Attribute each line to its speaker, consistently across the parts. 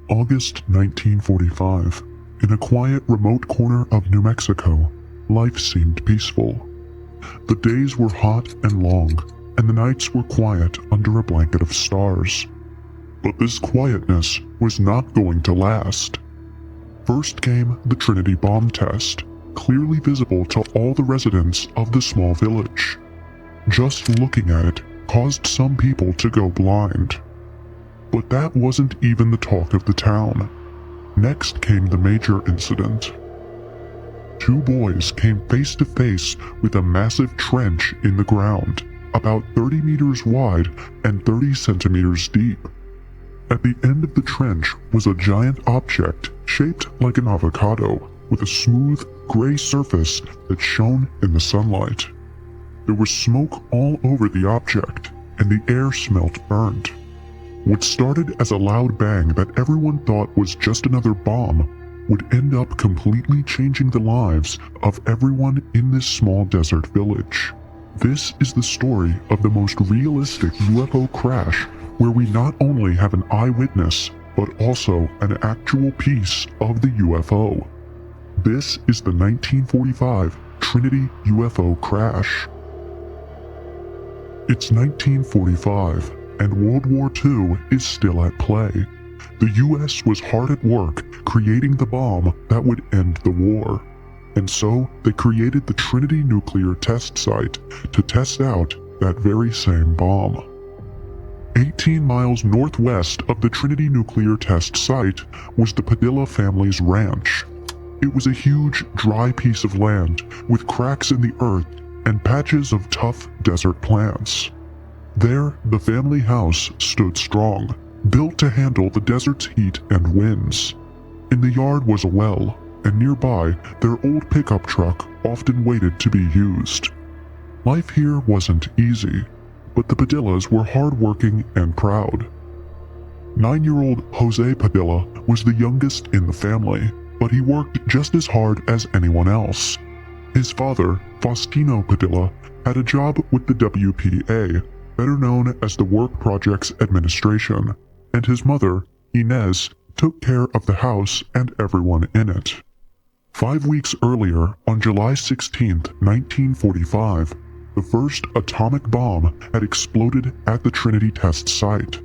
Speaker 1: August 1945. In a quiet, remote corner of New Mexico, life seemed peaceful. The days were hot and long, and the nights were quiet under a blanket of stars. But this quietness was not going to last. First came the Trinity bomb test, clearly visible to all the residents of the small village. Just looking at it caused some people to go blind. But that wasn't even the talk of the town. Next came the major incident. Two boys came face to face with a massive trench in the ground, about 30 meters wide and 30 centimeters deep. At the end of the trench was a giant object shaped like an avocado, with a smooth, gray surface that shone in the sunlight. There was smoke all over the object, and the air smelt burnt. What started as a loud bang that everyone thought was just another bomb would end up completely changing the lives of everyone in this small desert village. This is the story of the most realistic UFO crash, where we not only have an eyewitness, but also an actual piece of the UFO. This is the 1945 Trinity UFO crash. It's 1945, and World War II is still at play. The US was hard at work creating the bomb that would end the war. And so they created the Trinity nuclear test site to test out that very same bomb. 18 miles northwest of the Trinity nuclear test site was the Padilla family's ranch. It was a huge, dry piece of land with cracks in the earth and patches of tough desert plants. There, the family house stood strong, built to handle the desert's heat and winds. In the yard was a well, and nearby, their old pickup truck often waited to be used. Life here wasn't easy, but the Padillas were hardworking and proud. 9-year-old Jose Padilla was the youngest in the family, but he worked just as hard as anyone else. His father, Faustino Padilla, had a job with the WPA, better known as the Work Projects Administration, and his mother, Inez, took care of the house and everyone in it. 5 weeks earlier, on July 16, 1945, the first atomic bomb had exploded at the Trinity test site.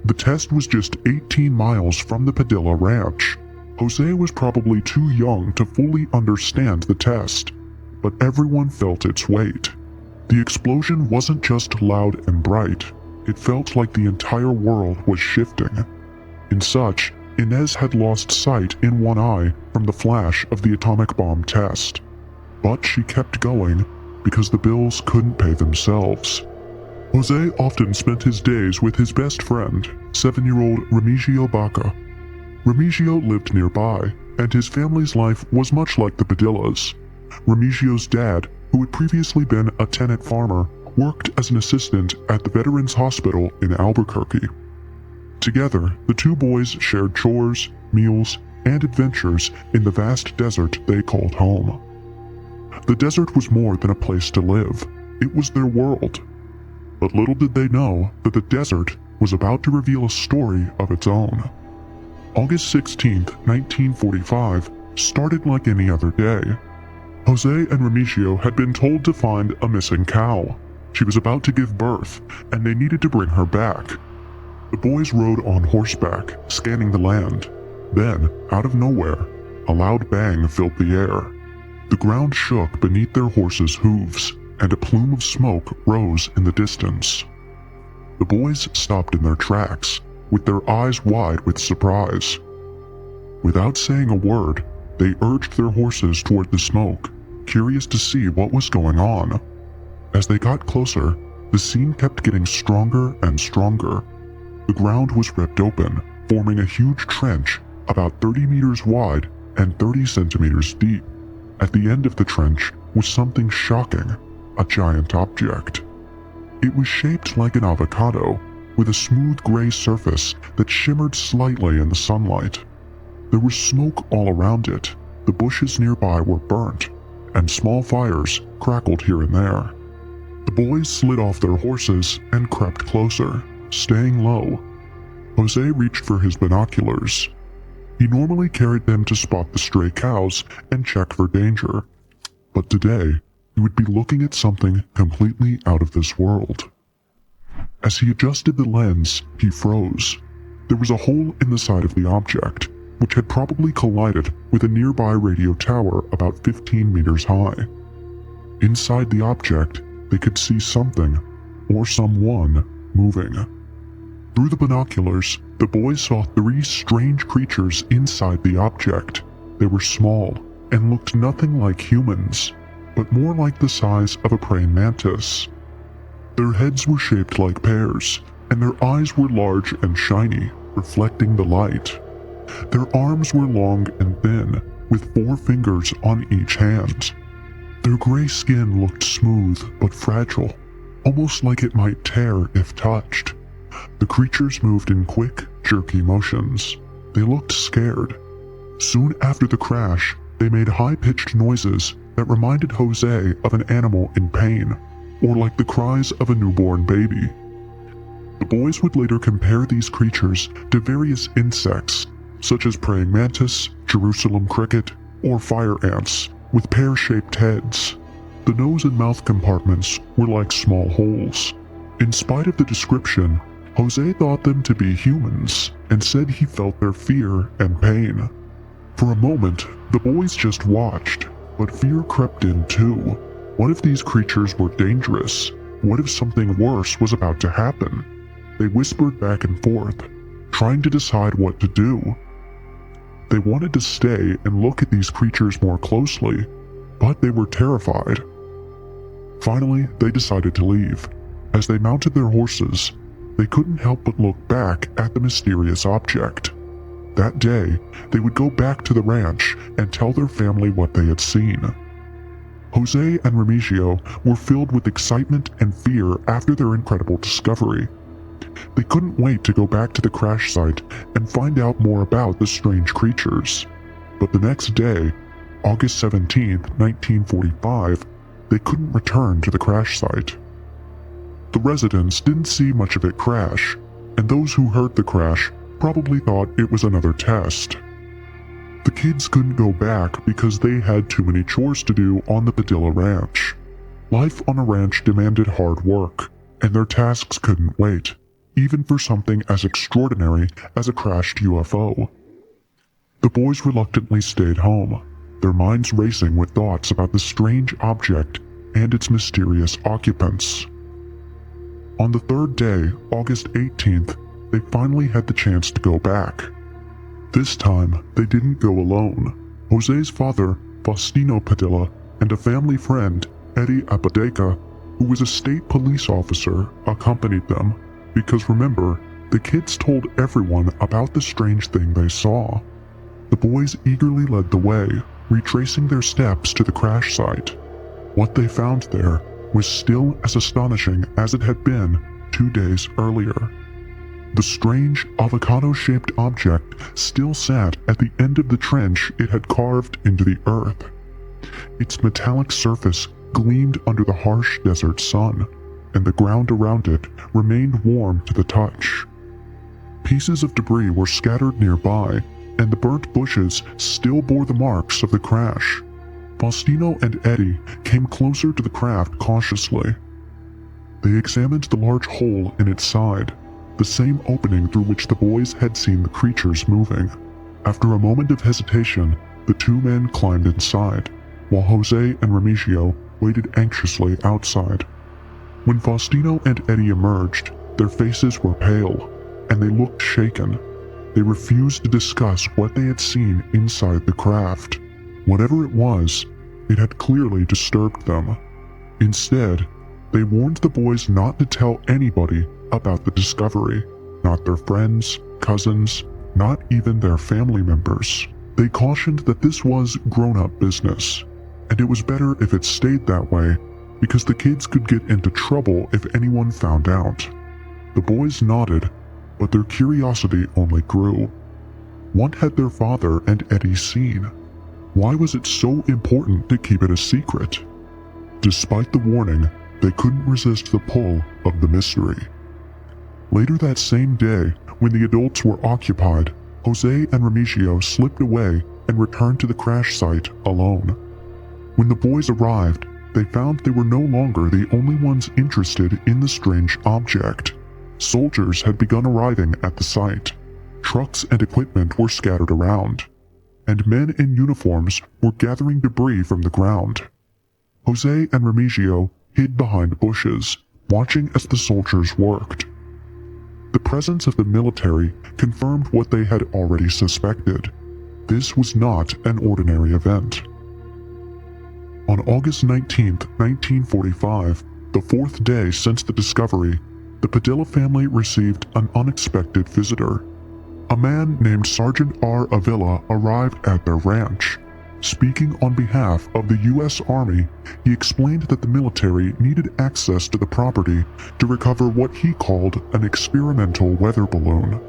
Speaker 1: The test was just 18 miles from the Padilla ranch. Jose was probably too young to fully understand the test, but everyone felt its weight. The explosion wasn't just loud and bright, it felt like the entire world was shifting. In such, Inez had lost sight in one eye from the flash of the atomic bomb test. But she kept going because the bills couldn't pay themselves. Jose often spent his days with his best friend, 7-year-old Remigio Baca. Remigio lived nearby, and his family's life was much like the Padillas. Remigio's dad, who had previously been a tenant farmer, worked as an assistant at the Veterans Hospital in Albuquerque. Together, the two boys shared chores, meals, and adventures in the vast desert they called home. The desert was more than a place to live, it was their world. But little did they know that the desert was about to reveal a story of its own. August 16, 1945, started like any other day. Jose and Remigio had been told to find a missing cow. She was about to give birth, and they needed to bring her back. The boys rode on horseback, scanning the land. Then, out of nowhere, a loud bang filled the air. The ground shook beneath their horses' hooves, and a plume of smoke rose in the distance. The boys stopped in their tracks, with their eyes wide with surprise. Without saying a word, they urged their horses toward the smoke, curious to see what was going on. As they got closer, the scene kept getting stronger and stronger. The ground was ripped open, forming a huge trench about 30 meters wide and 30 centimeters deep. At the end of the trench was something shocking, a giant object. It was shaped like an avocado, with a smooth gray surface that shimmered slightly in the sunlight. There was smoke all around it, the bushes nearby were burnt, and small fires crackled here and there. The boys slid off their horses and crept closer, staying low. Jose reached for his binoculars. He normally carried them to spot the stray cows and check for danger, but today he would be looking at something completely out of this world. As he adjusted the lens, he froze. There was a hole in the side of the object, which had probably collided with a nearby radio tower about 15 meters high. Inside the object, they could see something, or someone, moving. Through the binoculars, the boys saw 3 strange creatures inside the object. They were small and looked nothing like humans, but more like the size of a praying mantis. Their heads were shaped like pears, and their eyes were large and shiny, reflecting the light. Their arms were long and thin, with 4 fingers on each hand. Their gray skin looked smooth but fragile, almost like it might tear if touched. The creatures moved in quick, jerky motions. They looked scared. Soon after the crash, they made high-pitched noises that reminded Jose of an animal in pain, or like the cries of a newborn baby. The boys would later compare these creatures to various insects, such as praying mantis, Jerusalem cricket, or fire ants, with pear-shaped heads. The nose and mouth compartments were like small holes. In spite of the description, Jose thought them to be humans and said he felt their fear and pain. For a moment, the boys just watched, but fear crept in too. What if these creatures were dangerous? What if something worse was about to happen? They whispered back and forth, trying to decide what to do. They wanted to stay and look at these creatures more closely, but they were terrified. Finally, they decided to leave. As they mounted their horses, they couldn't help but look back at the mysterious object. That day, they would go back to the ranch and tell their family what they had seen. Jose and Remigio were filled with excitement and fear after their incredible discovery. They couldn't wait to go back to the crash site and find out more about the strange creatures. But the next day, August 17, 1945, they couldn't return to the crash site. The residents didn't see much of it crash, and those who heard the crash probably thought it was another test. The kids couldn't go back because they had too many chores to do on the Padilla Ranch. Life on a ranch demanded hard work, and their tasks couldn't wait, even for something as extraordinary as a crashed UFO. The boys reluctantly stayed home, their minds racing with thoughts about the strange object and its mysterious occupants. On the 3rd day, August 18th, they finally had the chance to go back. This time, they didn't go alone. Jose's father, Faustino Padilla, and a family friend, Eddie Apodaca, who was a state police officer, accompanied them, because remember, the kids told everyone about the strange thing they saw. The boys eagerly led the way, retracing their steps to the crash site. What they found there was still as astonishing as it had been 2 days earlier. The strange avocado-shaped object still sat at the end of the trench it had carved into the earth. Its metallic surface gleamed under the harsh desert sun, and the ground around it remained warm to the touch. Pieces of debris were scattered nearby, and the burnt bushes still bore the marks of the crash. Faustino and Eddie came closer to the craft cautiously. They examined the large hole in its side, the same opening through which the boys had seen the creatures moving. After a moment of hesitation, the 2 men climbed inside, while Jose and Remigio waited anxiously outside. When Faustino and Eddie emerged, their faces were pale, and they looked shaken. They refused to discuss what they had seen inside the craft. Whatever it was, it had clearly disturbed them. Instead, they warned the boys not to tell anybody about the discovery, not their friends, cousins, not even their family members. They cautioned that this was grown-up business, and it was better if it stayed that way because the kids could get into trouble if anyone found out. The boys nodded, but their curiosity only grew. What had their father and Eddie seen? Why was it so important to keep it a secret? Despite the warning, they couldn't resist the pull of the mystery. Later that same day, When the adults were occupied, Jose and Remigio slipped away and returned to the crash site alone. When the boys arrived, they found they were no longer the only ones interested in the strange object. Soldiers had begun arriving at the site. Trucks and equipment were scattered around, and men in uniforms were gathering debris from the ground. Jose and Remigio hid behind bushes, watching as the soldiers worked. The presence of the military confirmed what they had already suspected. This was not an ordinary event. On August 19, 1945, the fourth day since the discovery, the Padilla family received an unexpected visitor. A man named Sergeant R. Avila arrived at their ranch. Speaking on behalf of the U.S. Army, he explained that the military needed access to the property to recover what he called an experimental weather balloon.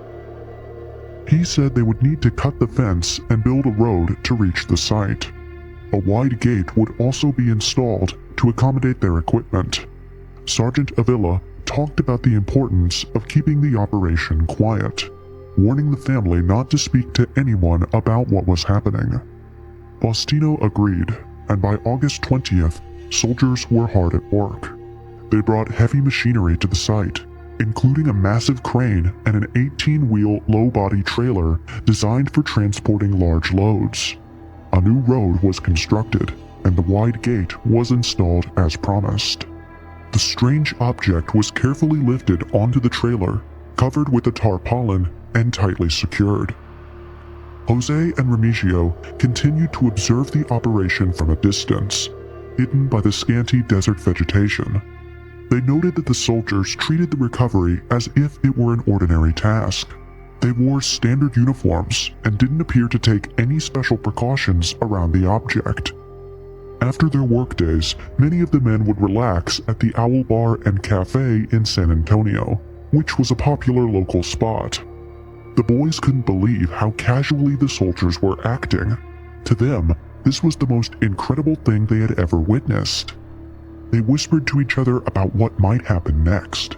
Speaker 1: He said they would need to cut the fence and build a road to reach the site. A wide gate would also be installed to accommodate their equipment. Sergeant Avila talked about the importance of keeping the operation quiet, warning the family not to speak to anyone about what was happening. Faustino agreed, and by August 20th, soldiers were hard at work. They brought heavy machinery to the site, including a massive crane and an 18-wheel low-body trailer designed for transporting large loads. A new road was constructed, and the wide gate was installed as promised. The strange object was carefully lifted onto the trailer, covered with a tarpaulin, and tightly secured. Jose and Remigio continued to observe the operation from a distance, hidden by the scanty desert vegetation. They noted that the soldiers treated the recovery as if it were an ordinary task. They wore standard uniforms and didn't appear to take any special precautions around the object. After their workdays, many of the men would relax at the Owl Bar and Cafe in San Antonio, which was a popular local spot. The boys couldn't believe how casually the soldiers were acting. To them, this was the most incredible thing they had ever witnessed. They whispered to each other about what might happen next.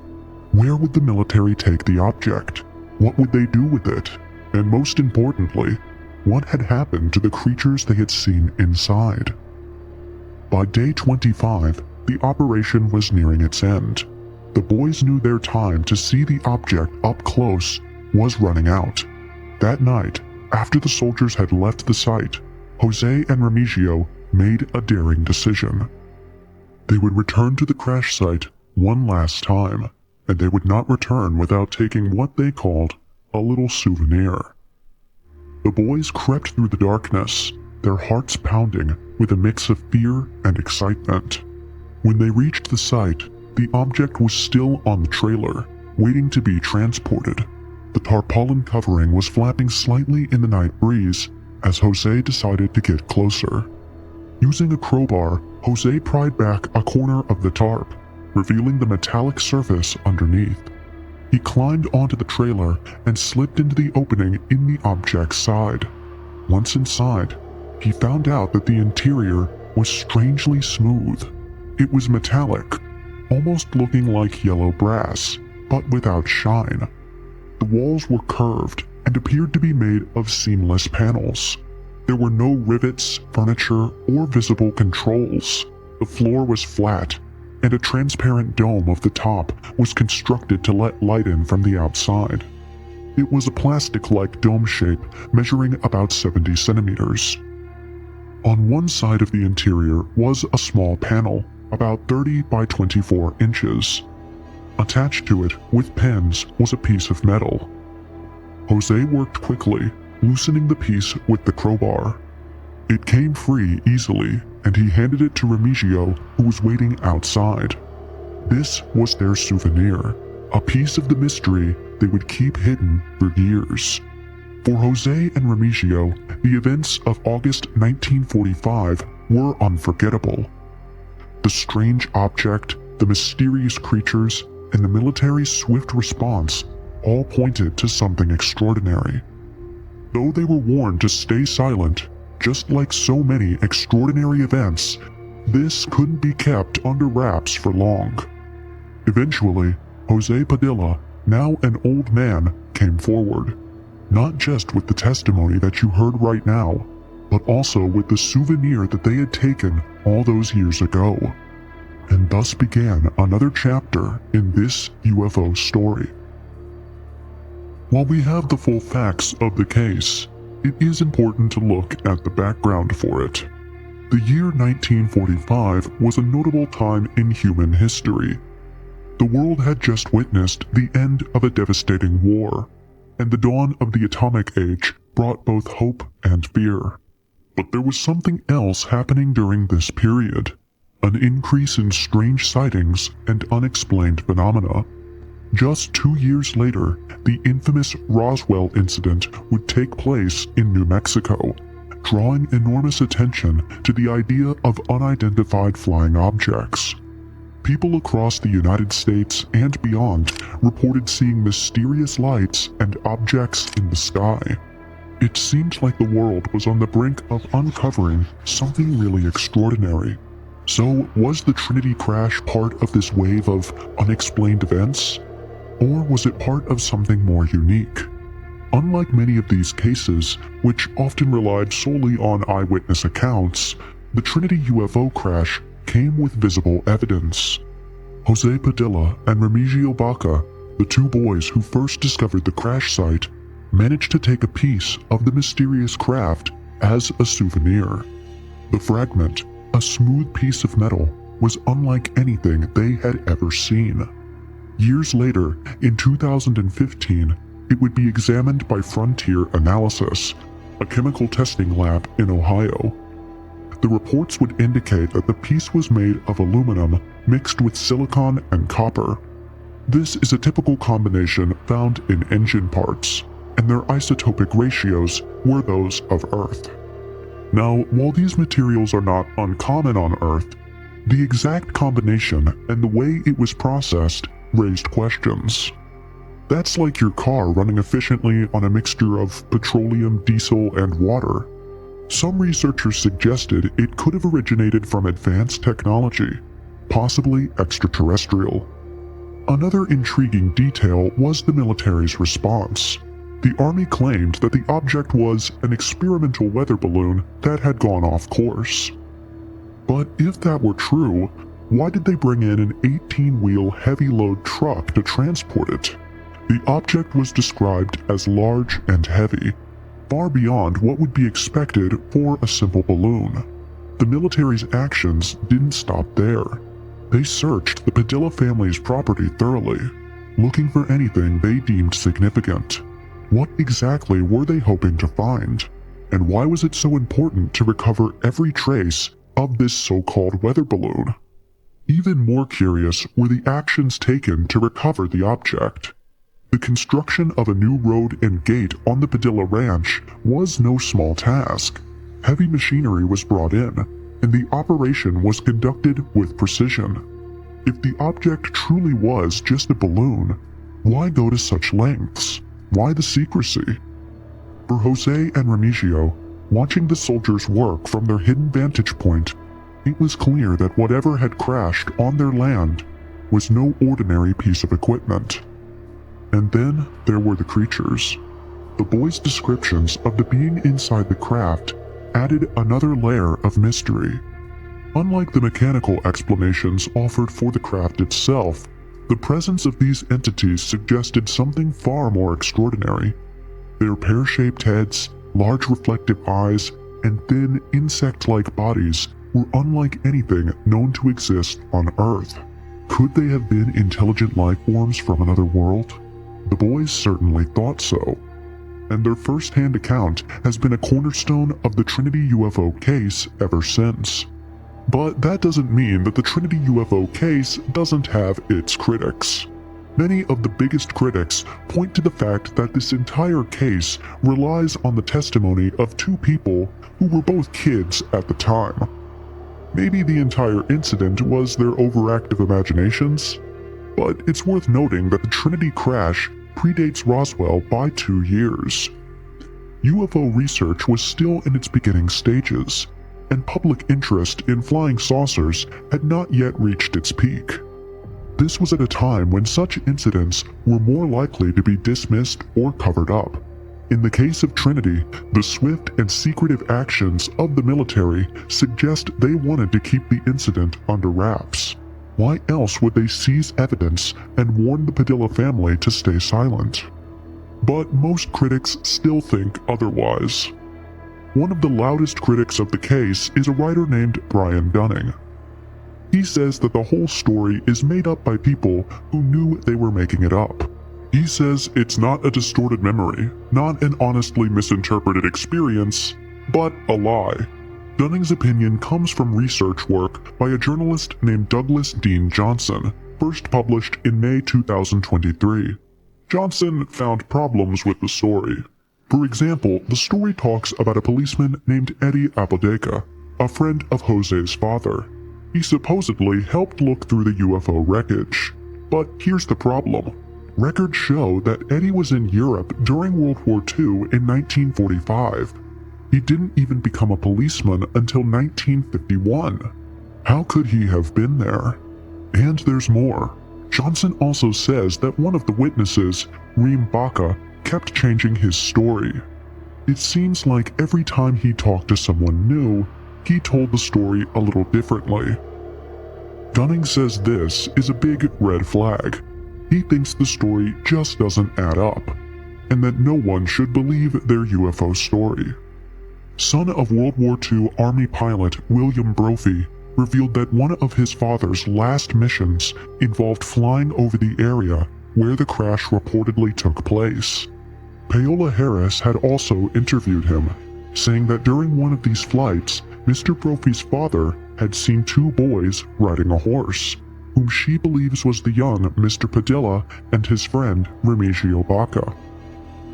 Speaker 1: Where would the military take the object? What would they do with it? And most importantly, what had happened to the creatures they had seen inside? By day 25, the operation was nearing its end. The boys knew their time to see the object up close was running out. That night, after the soldiers had left the site, Jose and Remigio made a daring decision. They would return to the crash site one last time, and they would not return without taking what they called a little souvenir. The boys crept through the darkness, their hearts pounding with a mix of fear and excitement. When they reached the site, the object was still on the trailer, waiting to be transported. The tarpaulin covering was flapping slightly in the night breeze as Jose decided to get closer. Using a crowbar, Jose pried back a corner of the tarp, revealing the metallic surface underneath. He climbed onto the trailer and slipped into the opening in the object's side. Once inside, he found out that the interior was strangely smooth. It was metallic, almost looking like yellow brass, but without shine. The walls were curved and appeared to be made of seamless panels. There were no rivets, furniture, or visible controls. The floor was flat, and a transparent dome of the top was constructed to let light in from the outside. It was a plastic-like dome shape measuring about 70 centimeters. On one side of the interior was a small panel, about 30 by 24 inches. Attached to it, with pins, was a piece of metal. Jose worked quickly, loosening the piece with the crowbar. It came free easily, and he handed it to Remigio, who was waiting outside. This was their souvenir, a piece of the mystery they would keep hidden for years. For Jose and Remigio, the events of August 1945 were unforgettable. The strange object, the mysterious creatures, and the military's swift response all pointed to something extraordinary. Though they were warned to stay silent, just like so many extraordinary events, this couldn't be kept under wraps for long. Eventually, Jose Padilla Now an old man came forward, not just with the testimony that you heard right now, but also with the souvenir that they had taken all those years ago. And thus began another chapter in this UFO story. While we have the full facts of the case, it is important to look at the background for it. The year 1945 was a notable time in human history. The world had just witnessed the end of a devastating war, and the dawn of the atomic age brought both hope and fear. But there was something else happening during this period, an increase in strange sightings and unexplained phenomena. Just 2 years later, the infamous Roswell incident would take place in New Mexico, drawing enormous attention to the idea of unidentified flying objects. People across the United States and beyond reported seeing mysterious lights and objects in the sky. It seemed like the world was on the brink of uncovering something really extraordinary. So, was the Trinity crash part of this wave of unexplained events? Or was it part of something more unique? Unlike many of these cases, which often relied solely on eyewitness accounts, the Trinity UFO crash came with visible evidence. Jose Padilla and Remigio Baca, the two boys who first discovered the crash site, managed to take a piece of the mysterious craft as a souvenir. The fragment, a smooth piece of metal, was unlike anything they had ever seen. Years later, in 2015, it would be examined by Frontier Analysis, a chemical testing lab in Ohio. The reports would indicate that the piece was made of aluminum mixed with silicon and copper. This is a typical combination found in engine parts, and their isotopic ratios were those of Earth. Now, while these materials are not uncommon on Earth, the exact combination and the way it was processed raised questions. That's like your car running efficiently on a mixture of petroleum, diesel, and water. Some researchers suggested it could have originated from advanced technology, possibly extraterrestrial. Another intriguing detail was the military's response. The Army claimed that the object was an experimental weather balloon that had gone off course. But if that were true, why did they bring in an 18-wheel heavy-load truck to transport it? The object was described as large and heavy, far beyond what would be expected for a simple balloon. The military's actions didn't stop there. They searched the Padilla family's property thoroughly, looking for anything they deemed significant. What exactly were they hoping to find? And why was it so important to recover every trace of this so-called weather balloon? Even more curious were the actions taken to recover the object. The construction of a new road and gate on the Padilla Ranch was no small task. Heavy machinery was brought in, and the operation was conducted with precision. If the object truly was just a balloon, why go to such lengths? Why the secrecy? For Jose and Remigio, watching the soldiers work from their hidden vantage point, it was clear that whatever had crashed on their land was no ordinary piece of equipment. And then there were the creatures. The boys' descriptions of the being inside the craft added another layer of mystery. Unlike the mechanical explanations offered for the craft itself, the presence of these entities suggested something far more extraordinary. Their pear-shaped heads, large reflective eyes, and thin insect-like bodies were unlike anything known to exist on Earth. Could they have been intelligent life forms from another world? The boys certainly thought so, and their first-hand account has been a cornerstone of the Trinity UFO case ever since. But that doesn't mean that the Trinity UFO case doesn't have its critics. Many of the biggest critics point to the fact that this entire case relies on the testimony of two people who were both kids at the time. Maybe the entire incident was their overactive imaginations, but it's worth noting that the Trinity crash predates Roswell by 2 years. UFO research was still in its beginning stages, and public interest in flying saucers had not yet reached its peak. This was at a time when such incidents were more likely to be dismissed or covered up. In the case of Trinity, the swift and secretive actions of the military suggest they wanted to keep the incident under wraps. Why else would they seize evidence and warn the Padilla family to stay silent? But most critics still think otherwise. One of the loudest critics of the case is a writer named Brian Dunning. He says that the whole story is made up by people who knew they were making it up. He says it's not a distorted memory, not an honestly misinterpreted experience, but a lie. Dunning's opinion comes from research work by a journalist named Douglas Dean Johnson, first published in May 2023. Johnson found problems with the story. For example, the story talks about a policeman named Eddie Apodaca, a friend of Jose's father. He supposedly helped look through the UFO wreckage. But here's the problem. Records show that Eddie was in Europe during World War II in 1945. He didn't even become a policeman until 1951. How could he have been there? And there's more. Johnson also says that one of the witnesses, Reem Baca, kept changing his story. It seems like every time he talked to someone new, he told the story a little differently. Dunning says this is a big red flag. He thinks the story just doesn't add up, and that no one should believe their UFO story. Son of World War II Army pilot William Brophy revealed that one of his father's last missions involved flying over the area where the crash reportedly took place. Paola Harris had also interviewed him, saying that during one of these flights, Mr. Brophy's father had seen two boys riding a horse, whom she believes was the young Mr. Padilla and his friend Remigio Baca.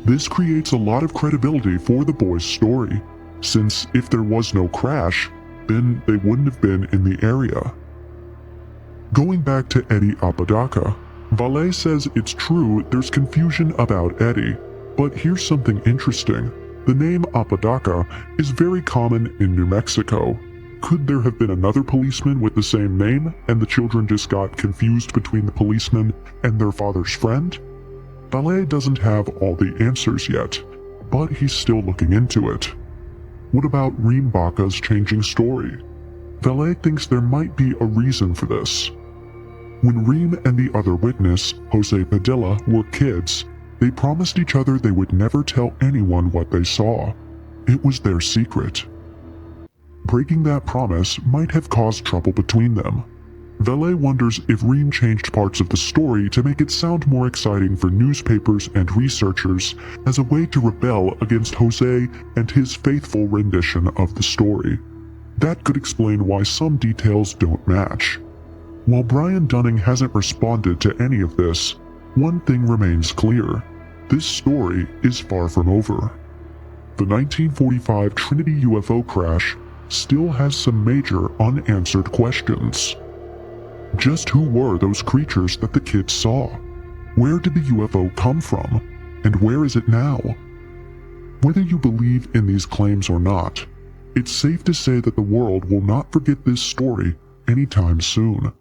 Speaker 1: This creates a lot of credibility for the boys' story, since if there was no crash, then they wouldn't have been in the area. Going back to Eddie Apodaca, Valet says it's true there's confusion about Eddie, but here's something interesting. The name Apodaca is very common in New Mexico. Could there have been another policeman with the same name, and the children just got confused between the policeman and their father's friend? Valet doesn't have all the answers yet, but he's still looking into it. What about Reem Baca's changing story? Valet thinks there might be a reason for this. When Reem and the other witness, Jose Padilla, were kids, they promised each other they would never tell anyone what they saw. It was their secret. Breaking that promise might have caused trouble between them. Valet wonders if Reem changed parts of the story to make it sound more exciting for newspapers and researchers as a way to rebel against Jose and his faithful rendition of the story. That could explain why some details don't match. While Brian Dunning hasn't responded to any of this, one thing remains clear. This story is far from over. The 1945 Trinity UFO crash still has some major unanswered questions. Just who were those creatures that the kids saw? Where did the UFO come from? And where is it now? Whether you believe in these claims or not, it's safe to say that the world will not forget this story anytime soon.